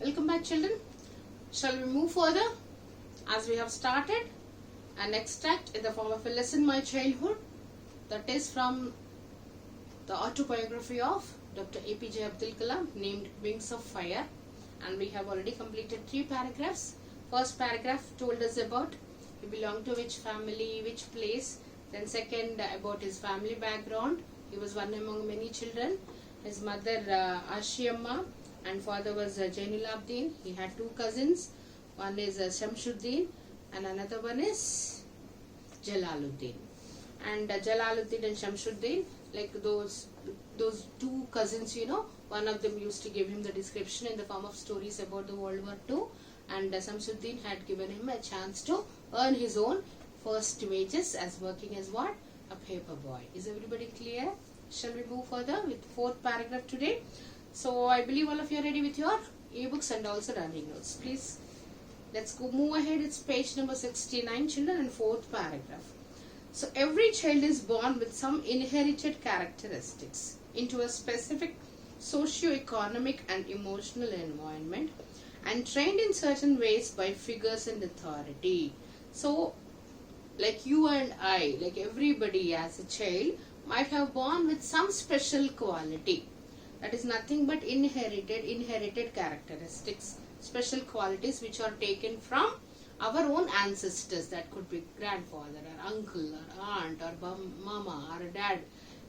Welcome back, children. Shall we move further? As we have started an extract in the form of a lesson, My Childhood, that is from the autobiography of Dr. APJ Abdul Kalam, named Wings of Fire, and we have already completed 3 paragraphs. First paragraph told us about he belonged to which family, which place. Then second, about his family background. He was one among many children. His mother Ashiyamma and father was Jainul Abdin. He had 2 cousins. One is Shamsuddin and another one is Jalaluddin. And Jalaluddin and Shamsuddin, like those 2 cousins, one of them used to give him the description in the form of stories about the World War II, and Shamsuddin had given him a chance to earn his own first wages as working as what? A paper boy. Is everybody clear? Shall we move further with 4th paragraph today? So I believe all of you are ready with your ebooks and also running notes. Please, let's go move ahead. It's page number 69, children, and 4th paragraph. So every child is born with some inherited characteristics into a specific socio-economic and emotional environment and trained in certain ways by figures and authority. So like you and I, like everybody as a child, might have born with some special quality. That is nothing but inherited characteristics, special qualities which are taken from our own ancestors. That could be grandfather or uncle or aunt or mama or dad,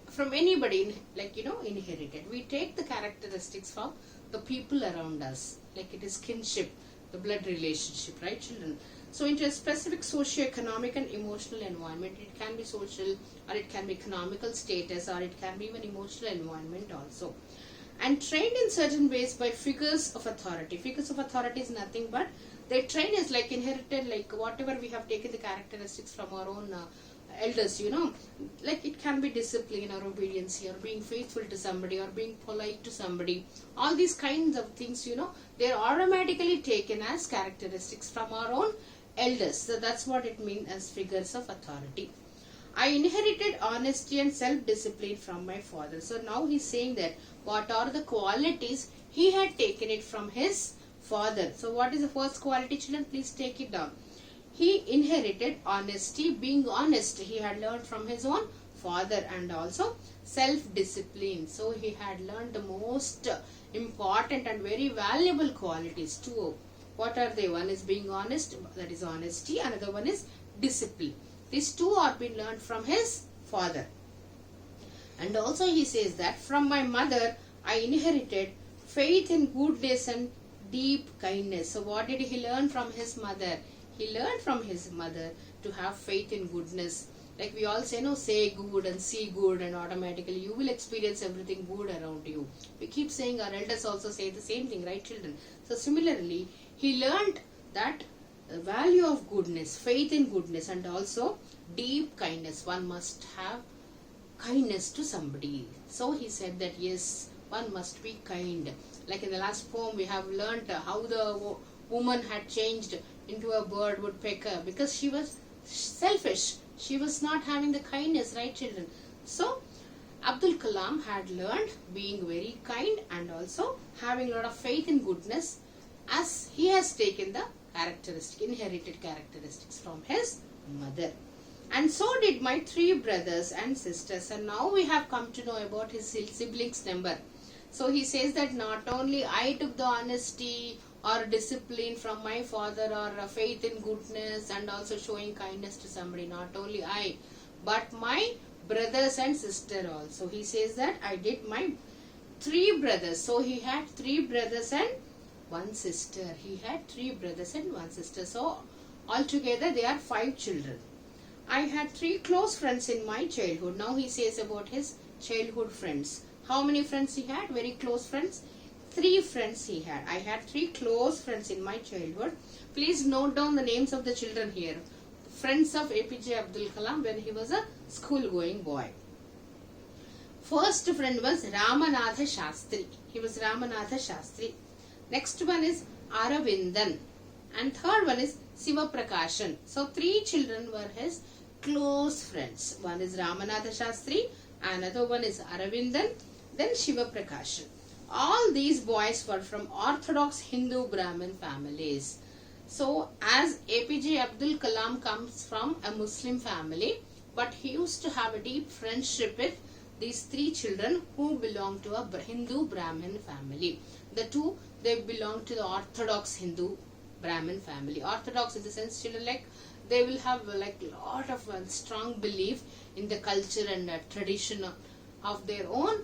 from anybody, inherited. We take the characteristics from the people around us, like it is kinship, the blood relationship, right, children? So into a specific socio-economic and emotional environment. It can be social, or it can be economical status, or it can be even emotional environment also. And trained in certain ways by figures of authority. Figures of authority is nothing but they train is like inherited, like whatever we have taken the characteristics from our own elders, like it can be discipline or obedience or being faithful to somebody or being polite to somebody. All these kinds of things, they're automatically taken as characteristics from our own elders. So that's what it means as figures of authority. I inherited honesty and self-discipline from my father. So now he's saying that what are the qualities he had taken it from his father. So what is the first quality, children? Please take it down. He inherited honesty, being honest. He had learned from his own father, and also self-discipline. So he had learned the most important and very valuable qualities too. What are they? One is being honest, that is honesty. Another one is discipline. These 2 are being learned from his father. And also he says that from my mother I inherited faith in goodness and deep kindness. So what did he learn from his mother? He learned from his mother to have faith in goodness. Like we all say, say good and see good, and automatically you will experience everything good around you. We keep saying, our elders also say the same thing, right, children? So similarly, he learned that the value of goodness, faith in goodness, and also deep kindness. One must have kindness to somebody. So he said that yes, one must be kind. Like in the last poem we have learnt how the woman had changed into a bird woodpecker because she was selfish. She was not having the kindness, right, children? So Abdul Kalam had learned being very kind and also having a lot of faith in goodness, as he has taken the inherited characteristics from his mother. And so did my 3 brothers and sisters. And now we have come to know about his siblings' number. So he says that not only I took the honesty or discipline from my father, or faith in goodness and also showing kindness to somebody, not only I, but my brothers and sister also. He says that I did my 3 brothers. So he had 3 brothers and 1 sister. He had 3 brothers and 1 sister. So altogether they are 5 children. I had 3 close friends in my childhood. Now he says about his childhood friends. How many friends he had? Very close friends. 3 friends he had. I had 3 close friends in my childhood. Please note down the names of the children here. Friends of APJ Abdul Kalam when he was a school-going boy. First friend was Ramanatha Shastri. He was Ramanatha Shastri. Next one is Aravindan. And third one is Siva Prakashan. So 3 children were his close friends. One is Ramanatha Shastri, another one is Aravindan, then Shiva Prakashan. All these boys were from orthodox Hindu Brahmin families. So as APJ Abdul Kalam comes from a Muslim family, but he used to have a deep friendship with these three children who belonged to a Hindu Brahmin family. The two, they belong to the orthodox Hindu Brahmin family. Orthodox in the sense, children, like they will have like a lot of strong belief in the culture and tradition of their own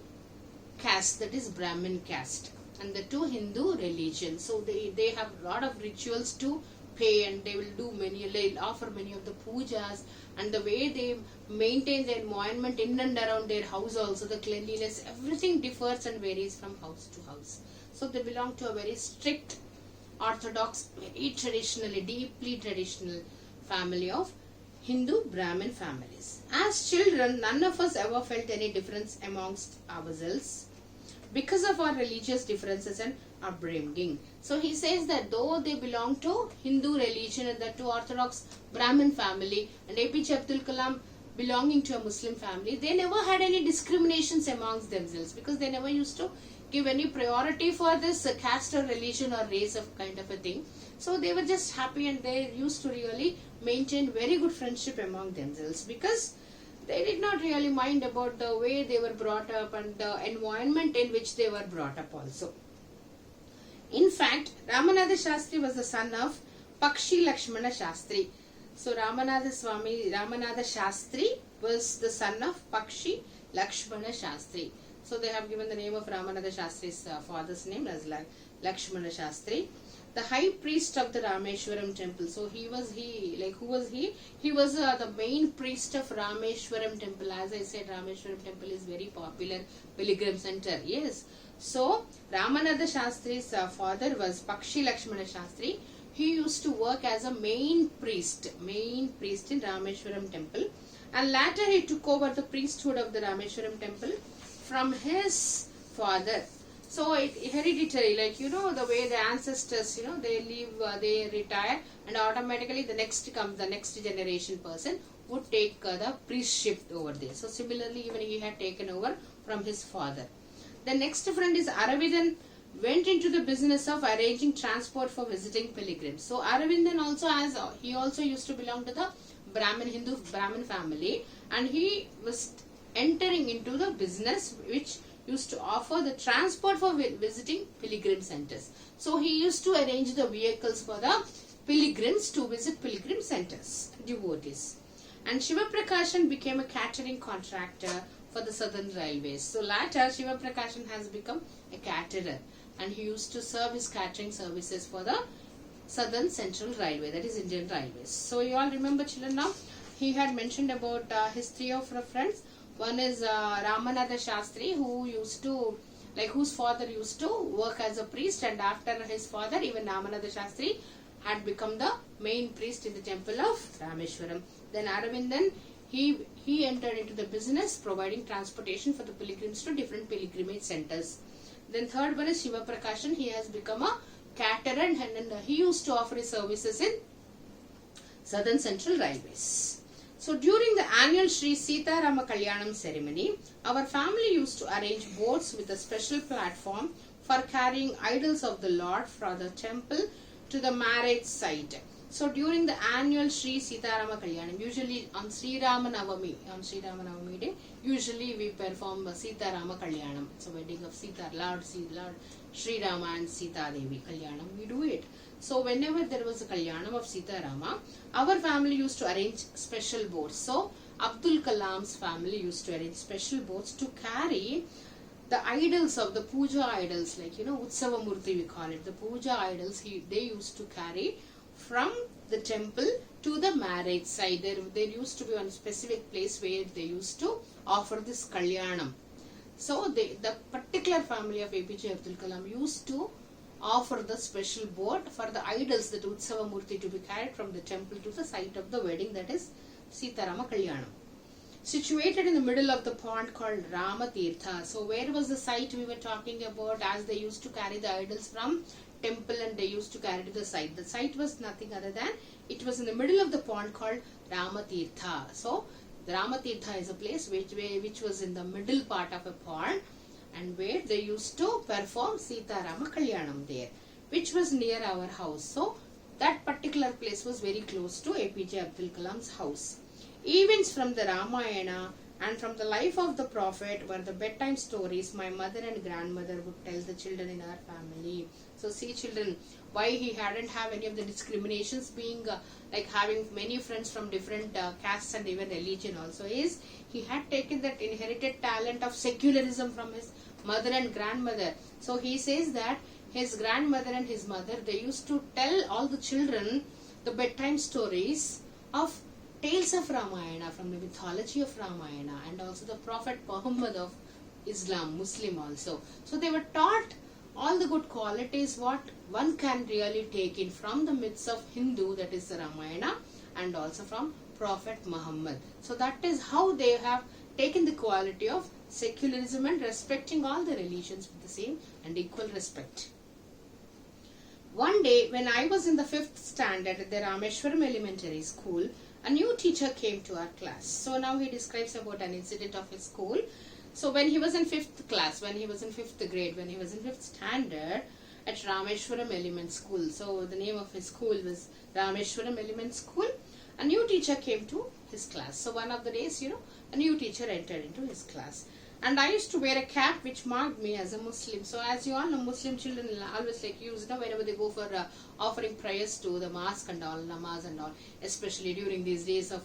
caste, that is Brahmin caste, and the two Hindu religion. So they have a lot of rituals to pay, and they will do many, they'll offer many of the pujas, and the way they maintain their environment in and around their house also, the cleanliness, everything differs and varies from house to house. So they belong to a very strict, orthodox, very traditionally, deeply traditional family of Hindu Brahmin families. As children, none of us ever felt any difference amongst ourselves because of our religious differences and upbringing. So he says that though they belong to Hindu religion and the two orthodox Brahmin family, and APJ Abdul Kalam belonging to a Muslim family, they never had any discriminations amongst themselves, because they never used to give any priority for this caste or religion or race of kind of a thing. So they were just happy, and they used to really maintain very good friendship among themselves, because they did not really mind about the way they were brought up and the environment in which they were brought up also. In fact, Ramanatha Shastri was the son of Pakshi Lakshmana Shastri. So Ramanatha Shastri was the son of Pakshi Lakshmana Shastri. So they have given the name of Ramanatha Shastri's father's name as Lakshmana Shastri, the high priest of the Rameshwaram temple. So who was he? He was the main priest of Rameshwaram temple. As I said, Rameshwaram temple is very popular pilgrim center. Yes. So Ramanatha Shastri's father was Pakshi Lakshmana Shastri. He used to work as a main priest in Rameshwaram temple, and later he took over the priesthood of the Rameshwaram temple from his father. So it hereditary, like the way the ancestors, they leave, they retire, and automatically the next generation person would take the priestship over there. So similarly, even he had taken over from his father. The next friend is Aravindan, went into the business of arranging transport for visiting pilgrims. So Aravindan he also used to belong to the Hindu Brahmin family, and he was entering into the business which used to offer the transport for visiting pilgrim centers. So he used to arrange the vehicles for the pilgrims to visit pilgrim centers, devotees. And Shiva Prakashan became a catering contractor for the Southern Railways. So later Shiva Prakashan has become a caterer, and he used to serve his catering services for the Southern Central Railway, that is Indian Railways. So you all remember, children, now he had mentioned about his three of friends. One is Ramanatha Shastri, whose father used to work as a priest, and after his father, even Ramanatha Shastri had become the main priest in the temple of Rameshwaram. Then Aravindan, he entered into the business providing transportation for the pilgrims to different pilgrimage centers. Then third one is Shiva Prakashan. He has become a caterer, and he used to offer his services in Southern Central Railways. So during the annual Sri Sita Rama Kalyanam ceremony, our family used to arrange boats with a special platform for carrying idols of the Lord from the temple to the marriage site. So during the annual Sri Sita Rama Kalyanam, usually on Sri Rama Navami day, usually we perform Sita Rama Kalyanam. It's a wedding of Sita, Lord Sri Rama and Sita Devi Kalyanam. We do it. So whenever there was a Kalyanam of Sita Rama, our family used to arrange special boats. So Abdul Kalam's family used to arrange special boats to carry the idols of the puja idols, like Utsava Murti we call it. The puja idols they used to carry from the temple to the marriage site. There used to be one specific place where they used to offer this Kalyanam. So the particular family of APJ Abdul Kalam used to offer the special boat for the idols, the Utsava Murti, to be carried from the temple to the site of the wedding, that is Sita Rama Kalyanam. Situated in the middle of the pond called Rama Tirtha. So where was the site we were talking about, as they used to carry the idols from temple and they used to carry to the site? The site was nothing other than, it was in the middle of the pond called Rama Tirtha. So the Rama Tirtha is a place which was in the middle part of a pond, and where they used to perform Sita Rama Kalyanam there, which was near our house. So that particular place was very close to APJ Abdul Kalam's house. Events from the Ramayana and from the life of the Prophet were the bedtime stories my mother and grandmother would tell the children in our family. So see children, why he hadn't have any of the discriminations, being like having many friends from different castes and even religion also, is he had taken that inherited talent of secularism from his mother and grandmother. So he says that his grandmother and his mother, they used to tell all the children the bedtime stories of tales of Ramayana, from the mythology of Ramayana, and also the Prophet Muhammad of Islam, Muslim also. So they were taught all the good qualities what one can really take in from the myths of Hindu, that is the Ramayana, and also from Prophet Muhammad. So that is how they have taken the quality of secularism and respecting all the religions with the same and equal respect. One day when I was in the 5th standard at the Rameshwaram Elementary School, a new teacher came to our class. So now he describes about an incident of his school. So when he was in 5th class, when he was in 5th grade, when he was in 5th standard at Rameshwaram Element School. So the name of his school was Rameshwaram Element School. A new teacher came to his class. So one of the days, a new teacher entered into his class. And I used to wear a cap which marked me as a Muslim. So as you all know, Muslim children always use, whenever they go for offering prayers to the mosque and all, namaz and all, especially during these days of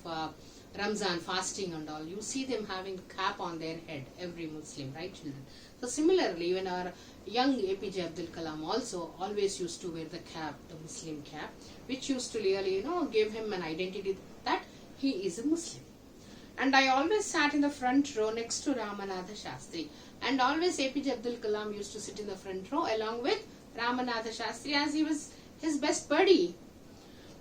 Ramzan fasting and all, you see them having a cap on their head, every Muslim, right children? So similarly, when our young APJ Abdul Kalam also always used to wear the cap, the Muslim cap, which used to really, give him an identity that he is a Muslim. And I always sat in the front row next to Ramanatha Shastri. And always APJ Abdul Kalam used to sit in the front row along with Ramanatha Shastri, as he was his best buddy,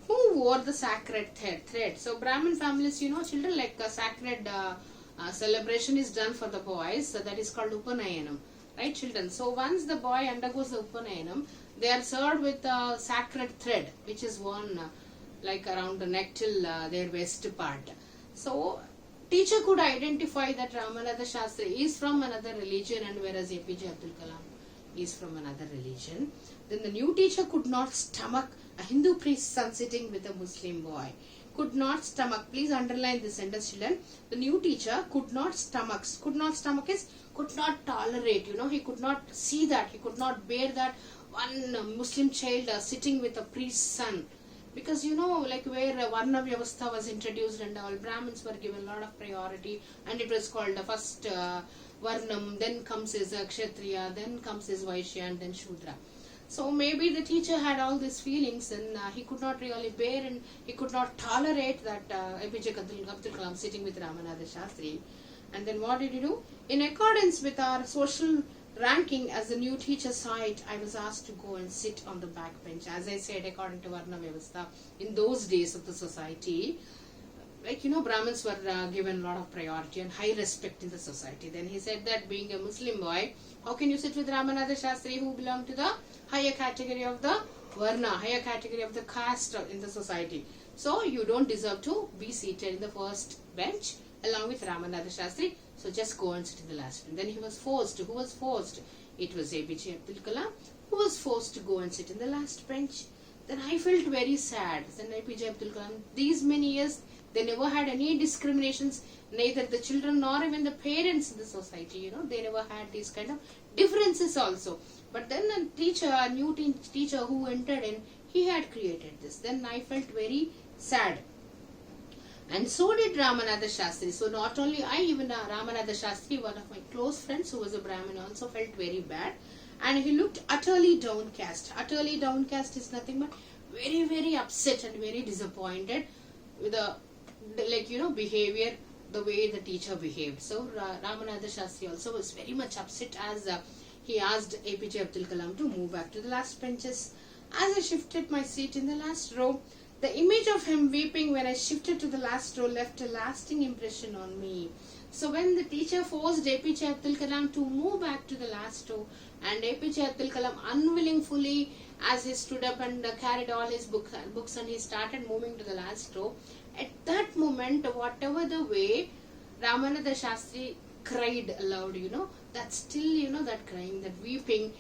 who wore the sacred thread. So Brahmin families, children, like a sacred celebration is done for the boys. So that is called Upanayanam. Right children? So once the boy undergoes the Upanayanam, they are served with a sacred thread, which is worn like around the neck till their waist part. So teacher could identify that Ramanatha Shastri is from another religion, and whereas APJ Abdul Kalam is from another religion. Then the new teacher could not stomach a Hindu priest's son sitting with a Muslim boy. Could not stomach. Please underline this sentence, children. The new teacher could not stomach. Could not stomach is could not tolerate. He could not see that. He could not bear that one Muslim child sitting with a priest's son. Because like where Varna Vyavastha was introduced and all, Brahmins were given a lot of priority, and it was called the first Varnam, then comes his Kshatriya, then comes his Vaishya, and then Shudra. So maybe the teacher had all these feelings, and he could not really bear and he could not tolerate that APJ Abdul Kalam sitting with Ramanatha Shastri. And then what did he do? In accordance with our social ranking, as the new teacher saw it, I was asked to go and sit on the back bench. As I said, according to Varna Vyavastha, in those days of the society, like Brahmins were given a lot of priority and high respect in the society. Then he said that being a Muslim boy, how can you sit with Ramanatha Shastri, who belonged to the higher category of the Varna, higher category of the caste in the society? So you don't deserve to be seated in the first bench along with Ramanatha Shastri. So just go and sit in the last bench. Then he was forced. Who was forced? It was APJ Abdul Kalam who was forced to go and sit in the last bench. Then I felt very sad. Then APJ Abdul Kalam, these many years, they never had any discriminations, neither the children nor even the parents in the society. They never had these kind of differences also. But then a new teacher who entered in, he had created this. Then I felt very sad. And so did Ramanatha Shastri. So not only I, even Ramanatha Shastri, one of my close friends who was a Brahmin, also felt very bad. And he looked utterly downcast. Utterly downcast is nothing but very, very upset and very disappointed with the behavior, the way the teacher behaved. So Ramanatha Shastri also was very much upset as he asked APJ Abdul Kalam to move back to the last benches. As I shifted my seat in the last row, the image of him weeping when I shifted to the last row left a lasting impression on me. So when the teacher forced APJ Abdul Kalam to move back to the last row, and APJ Abdul Kalam unwillingly, as he stood up and carried all his books and he started moving to the last row, at that moment, whatever the way, Ramanatha Shastri cried aloud, that still, that crying, that weeping,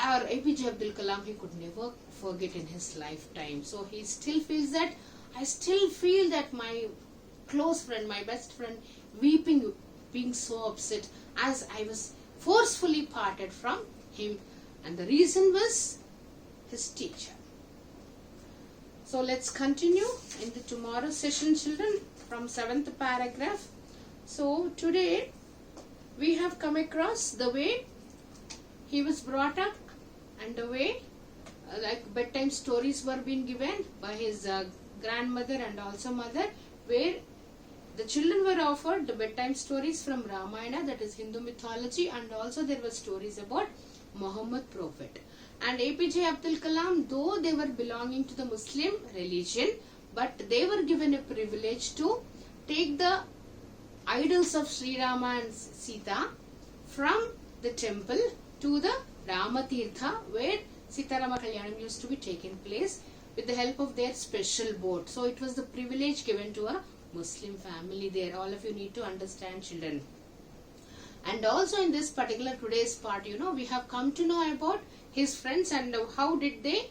our APJ Abdul Kalam, he could never forget in his lifetime. So he still feels that, I still feel that my close friend, my best friend, weeping, being so upset as I was forcefully parted from him. And the reason was his teacher. So let's continue in the tomorrow session, children, from 7th paragraph. So today we have come across the way he was brought up and the way like bedtime stories were being given by his grandmother and also mother, where the children were offered the bedtime stories from Ramayana, that is Hindu mythology, and also there were stories about Muhammad Prophet. And APJ Abdul Kalam, though they were belonging to the Muslim religion, but they were given a privilege to take the idols of Sri Rama and Sita from the temple to the Ramatirtha, where Sita Rama Kalyanam used to be taken place with the help of their special boat. So it was the privilege given to a Muslim family there. All of you need to understand, children. And also in this particular today's part, we have come to know about his friends and how did they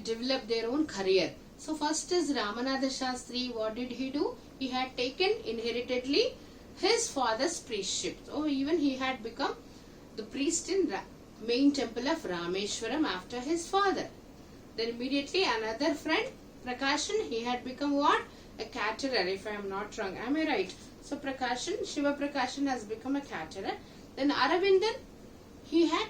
develop their own career. So first is Ramanatha Shastri. What did he do? He had taken inheritedly his father's priestship. So even he had become the priest in main temple of Rameshwaram after his father. Then immediately another friend, Prakashan, he had become what? A caterer, if I am not wrong. Am I right? So Prakashan, Shiva Prakashan has become a caterer. Then Aravindan, he had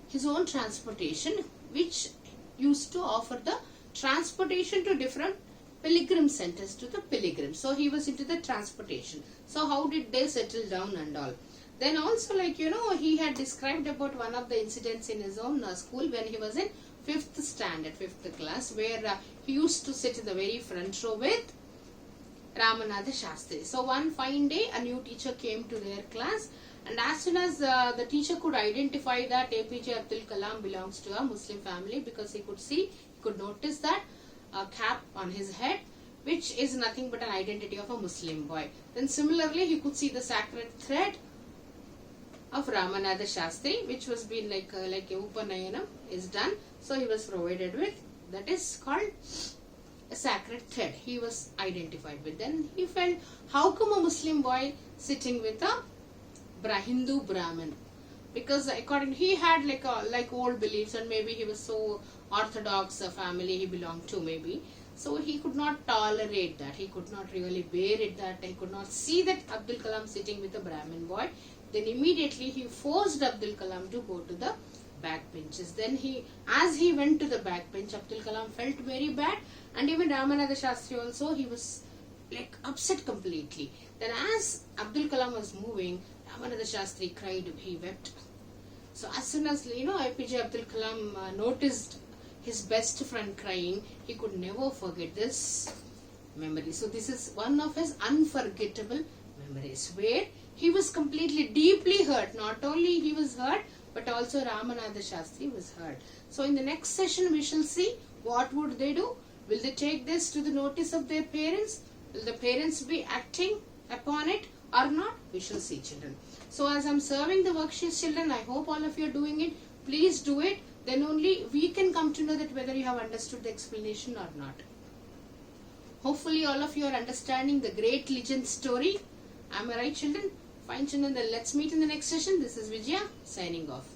his own transportation, which used to offer the transportation to different pilgrim centers to the pilgrims. So he was into the transportation. So how did they settle down and all? Then also he had described about one of the incidents in his own school when he was in 5th standard, 5th class, where he used to sit in the very front row with Ramanatha Shastri. So one fine day a new teacher came to their class, and as soon as the teacher could identify that APJ Abdul Kalam belongs to a Muslim family, because he could notice that cap on his head, which is nothing but an identity of a Muslim boy. Then similarly he could see the sacred thread of Ramanatha Shastri, which was been like a Upanayanam is done. So he was provided with, that is called a sacred thread. He was identified with. Then he felt, how come a Muslim boy sitting with a Hindu Brahmin? Because according he had like old beliefs, and maybe he was so orthodox a family he belonged to maybe. So he could not tolerate that. He could not really bear it, that he could not see that Abdul Kalam sitting with a Brahmin boy. Then immediately he forced Abdul Kalam to go to the back benches. Then as he went to the back bench, Abdul Kalam felt very bad, and even Ramanatha Shastri also, he was upset completely. Then as Abdul Kalam was moving, Ramanatha Shastri cried, he wept. So as soon as APJ Abdul Kalam noticed his best friend crying, he could never forget this memory. So this is one of his unforgettable memories, where he was completely deeply hurt. Not only he was hurt, but also Ramanatha Shastri was hurt. So in the next session we shall see what would they do. Will they take this to the notice of their parents? Will the parents be acting upon it or not? We shall see, children. So as I am serving the worksheets, children, I hope all of you are doing it. Please do it. Then only we can come to know that whether you have understood the explanation or not. Hopefully all of you are understanding the great legend story. Am I right, children? Fine, children. Then let's meet in the next session. This is Vijaya signing off.